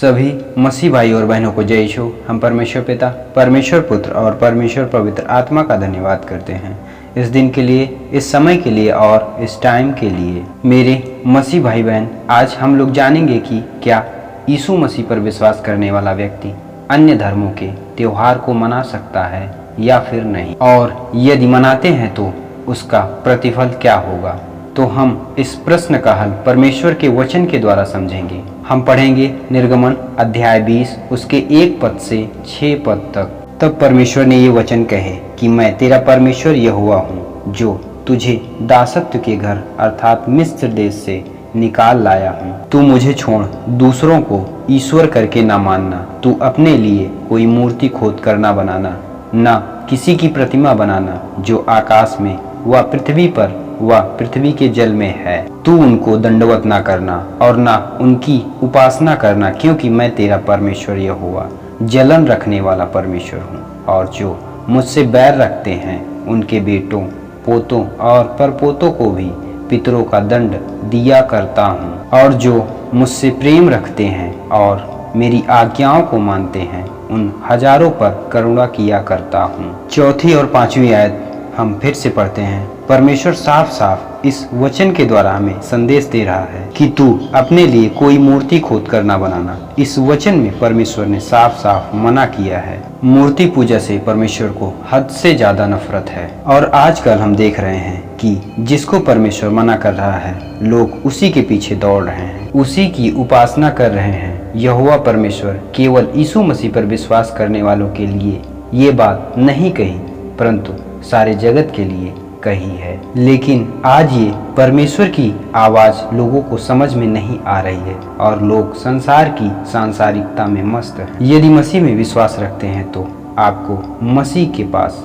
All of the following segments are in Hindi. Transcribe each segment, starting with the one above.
सभी मसीह भाई और बहनों को जय यीशु। हम परमेश्वर पिता, परमेश्वर पुत्र और परमेश्वर पवित्र आत्मा का धन्यवाद करते हैं इस दिन के लिए, इस समय के लिए और इस टाइम के लिए। मेरे मसीह भाई बहन, आज हम लोग जानेंगे कि क्या यीशु मसीह पर विश्वास करने वाला व्यक्ति अन्य धर्मों के त्योहार को मना सकता है या फिर नहीं, और यदि मनाते हैं तो उसका प्रतिफल क्या होगा। तो हम इस प्रश्न का हल परमेश्वर के वचन के द्वारा समझेंगे। हम पढ़ेंगे निर्गमन अध्याय 20 उसके 1 पद से 6 पद तक। तब परमेश्वर ने ये वचन कहे कि मैं तेरा परमेश्वर यहोवा हूँ, जो तुझे दासत्व के घर अर्थात मिस्र देश से निकाल लाया हूँ। तू मुझे छोड़ दूसरों को ईश्वर करके ना मानना। तू अपने लिए कोई मूर्ति खोद कर ना बनाना, ना किसी की प्रतिमा बनाना जो आकाश में व पृथ्वी पर व पृथ्वी के जल में है। तू उनको दंडवत ना करना और ना उनकी उपासना करना, क्योंकि मैं तेरा परमेश्वर यहोवा जलन रखने वाला परमेश्वर हूँ। और जो मुझसे बैर रखते हैं उनके बेटों, पोतों और परपोतों को भी पितरों का दंड दिया करता हूँ। और जो मुझसे प्रेम रखते हैं और मेरी आज्ञाओं को मानते हैं उन हजारों पर करुणा किया करता हूँ। 4 और 5 आयत हम फिर से पढ़ते हैं। परमेश्वर साफ साफ इस वचन के द्वारा हमें संदेश दे रहा है कि तू अपने लिए कोई मूर्ति खोद कर ना बनाना। इस वचन में परमेश्वर ने साफ साफ मना किया है। मूर्ति पूजा से परमेश्वर को हद से ज्यादा नफरत है, और आजकल हम देख रहे हैं कि जिसको परमेश्वर मना कर रहा है लोग उसी के पीछे दौड़ रहे हैं, उसी की उपासना कर रहे हैं। यहोवा परमेश्वर केवल यीशु मसीह पर विश्वास करने वालों के लिए ये बात नहीं कही, परंतु सारे जगत के लिए कही है। लेकिन आज ये परमेश्वर की आवाज लोगों को समझ में नहीं आ रही है और लोग संसार की सांसारिकता में मस्त हैं। यदि मसीह में विश्वास रखते हैं तो आपको मसीह के पास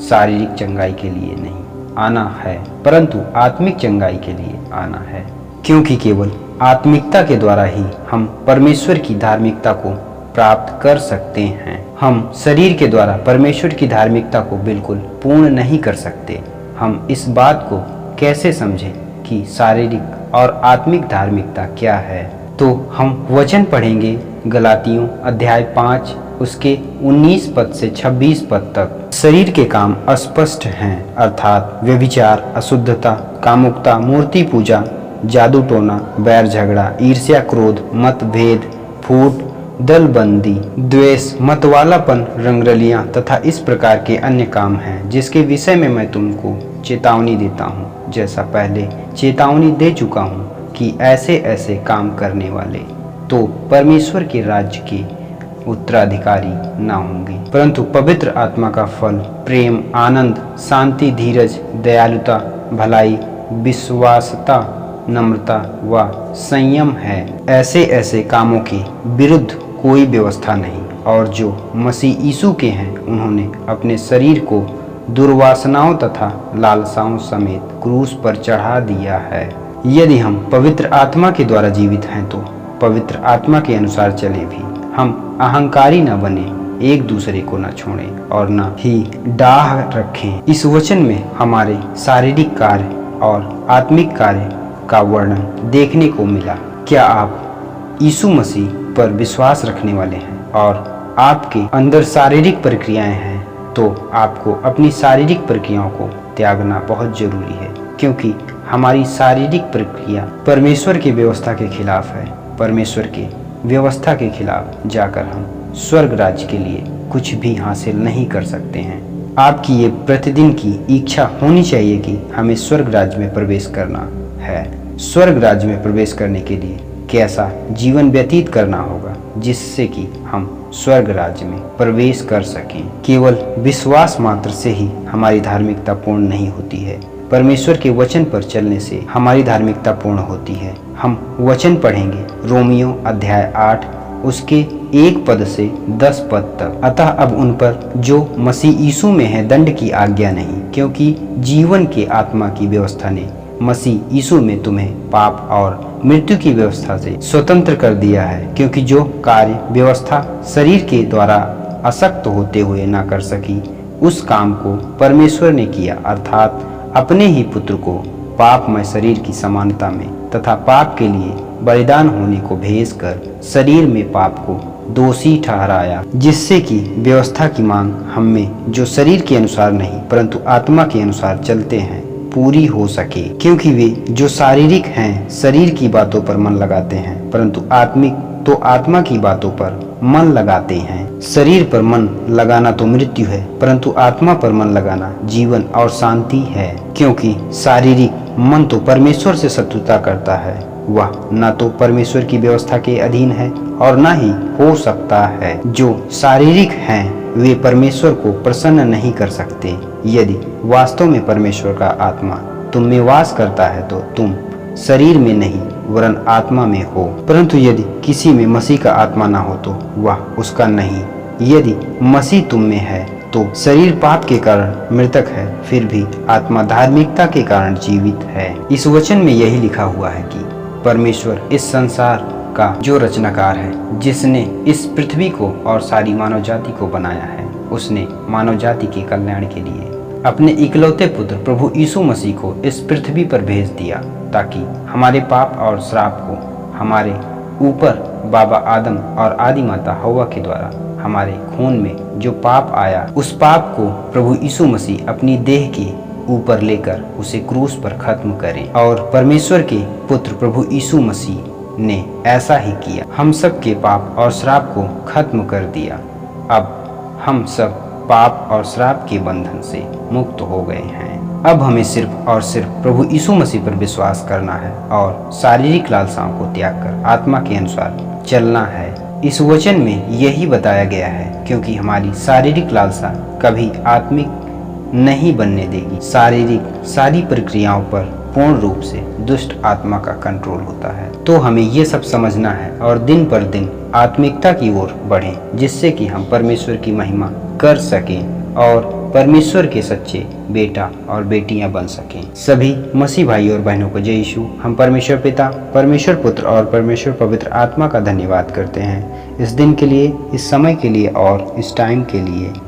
शारीरिक चंगाई के लिए नहीं आना है, परंतु आत्मिक चंगाई के लिए आना है, क्योंकि केवल आत्मिकता के द्वारा ही हम परमेश्वर की धार्मिकता को प्राप्त कर सकते हैं। हम शरीर के द्वारा परमेश्वर की धार्मिकता को बिल्कुल पूर्ण नहीं कर सकते। हम इस बात को कैसे समझें कि शारीरिक और आत्मिक धार्मिकता क्या है? तो हम वचन पढ़ेंगे गलातियों अध्याय 5 उसके 19 पद से 26 पद तक। शरीर के काम अस्पष्ट हैं, अर्थात व्यभिचार, अशुद्धता, कामुकता, मूर्ति पूजा, जादू टोना, बैर झगड़ा, ईर्ष्या, क्रोध, मतभेद, फूट, दलबंदी, द्वेष, मतवालापन, रंगरलियां तथा इस प्रकार के अन्य काम हैं, जिसके विषय में मैं तुमको चेतावनी देता हूँ, जैसा पहले चेतावनी दे चुका हूँ कि ऐसे ऐसे काम करने वाले तो परमेश्वर के राज्य के उत्तराधिकारी न होंगे। परंतु पवित्र आत्मा का फल प्रेम, आनंद, शांति, धीरज, दयालुता, भलाई, विश्वासता, नम्रता व संयम है। ऐसे ऐसे कामों के विरुद्ध कोई व्यवस्था नहीं। और जो मसीह यीशु के हैं उन्होंने अपने शरीर को दुर्वासनाओं तथा लालसाओं समेत क्रूस पर चढ़ा दिया है। यदि हम पवित्र आत्मा के द्वारा जीवित हैं तो पवित्र आत्मा के अनुसार चले भी। हम अहंकारी न बने, एक दूसरे को न छोड़ें और न ही डाह रखें। इस वचन में हमारे शारीरिक कार्य और आत्मिक कार्य का वर्णन देखने को मिला। क्या आप यीशु मसीह पर विश्वास रखने वाले हैं और आपके अंदर शारीरिक प्रक्रियाएं हैं, तो आपको अपनी शारीरिक प्रक्रियाओं को त्यागना बहुत जरूरी है, क्योंकि हमारी शारीरिक प्रक्रिया परमेश्वर की व्यवस्था के खिलाफ है। परमेश्वर के व्यवस्था के खिलाफ जाकर हम स्वर्ग राज्य के लिए कुछ भी हासिल नहीं कर सकते हैं। आपकी ये प्रतिदिन की इच्छा होनी चाहिए कि हमें स्वर्ग राज्य में प्रवेश करना है। स्वर्ग राज्य में प्रवेश करने के लिए कैसा जीवन व्यतीत करना होगा जिससे कि हम स्वर्ग राज्य में प्रवेश कर सकें। केवल विश्वास मात्र से ही हमारी धार्मिकता पूर्ण नहीं होती है, परमेश्वर के वचन पर चलने से हमारी धार्मिकता पूर्ण होती है। हम वचन पढ़ेंगे रोमियो अध्याय 8 उसके 1 पद से 10 पद तक। अतः अब उन पर जो मसीह यीशु में है दंड की आज्ञा नहीं, क्योंकि जीवन के आत्मा की व्यवस्था ने मसीह यीशु में तुम्हें पाप और मृत्यु की व्यवस्था से स्वतंत्र कर दिया है। क्योंकि जो कार्य व्यवस्था शरीर के द्वारा अशक्त होते हुए ना कर सकी, उस काम को परमेश्वर ने किया, अर्थात अपने ही पुत्र को पापमय शरीर की समानता में तथा पाप के लिए बलिदान होने को भेजकर शरीर में पाप को दोषी ठहराया, जिससे कि व्यवस्था की मांग हम में जो शरीर के अनुसार नहीं परंतु आत्मा के अनुसार चलते हैं पूरी हो सके। क्योंकि वे जो शारीरिक हैं शरीर की बातों पर मन लगाते हैं, परंतु आत्मिक तो आत्मा की बातों पर मन लगाते हैं। शरीर पर मन लगाना तो मृत्यु है, परंतु आत्मा पर मन लगाना जीवन और शांति है। क्योंकि शारीरिक मन तो परमेश्वर से शत्रुता करता है, वह न तो परमेश्वर की व्यवस्था के अधीन है और न ही हो सकता है। जो शारीरिक हैं वे परमेश्वर को प्रसन्न नहीं कर सकते। यदि वास्तव में परमेश्वर का आत्मा तुम में वास करता है तो तुम शरीर में नहीं वरन आत्मा में हो। परंतु यदि किसी में मसीह का आत्मा ना हो तो वह उसका नहीं। यदि मसीह तुम में है तो शरीर पाप के कारण मृतक है, फिर भी आत्मा धार्मिकता के कारण जीवित है। इस वचन में यही लिखा हुआ है कि परमेश्वर इस संसार का जो रचनाकार है, जिसने इस पृथ्वी को और सारी मानव जाति को बनाया है, उसने मानव जाति के कल्याण के लिए अपने इकलौते पुत्र प्रभु यीशु मसीह को इस पृथ्वी पर भेज दिया, ताकि हमारे पाप और श्राप को हमारे ऊपर बाबा आदम और आदि माता हव्वा के द्वारा हमारे खून में जो पाप आया, उस पाप को प्रभु यीशु मसीह अपनी देह के ऊपर लेकर उसे क्रूस पर खत्म करे। और परमेश्वर के पुत्र प्रभु यीशु मसीह ने ऐसा ही किया, हम सब के पाप और श्राप को खत्म कर दिया। अब हम सब पाप और श्राप के बंधन से मुक्त हो गए हैं। अब हमें सिर्फ और सिर्फ प्रभु यीशु मसीह पर विश्वास करना है और शारीरिक लालसाओं को त्याग कर आत्मा के अनुसार चलना है। इस वचन में यही बताया गया है, क्योंकि हमारी शारीरिक लालसा कभी आत्मिक नहीं बनने देगी। शारीरिक सारी प्रक्रियाओं पर पूर्ण रूप से दुष्ट आत्मा का कंट्रोल होता है। तो हमें ये सब समझना है और दिन पर दिन आत्मिकता की ओर बढ़ें, जिससे कि हम परमेश्वर की महिमा कर सकें और परमेश्वर के सच्चे बेटा और बेटियां बन सकें। सभी मसीह भाई और बहनों को जय यीशु। हम परमेश्वर पिता, परमेश्वर पुत्र और परमेश्वर पवित्र आत्मा का धन्यवाद करते हैं इस दिन के लिए, इस समय के लिए और इस टाइम के लिए।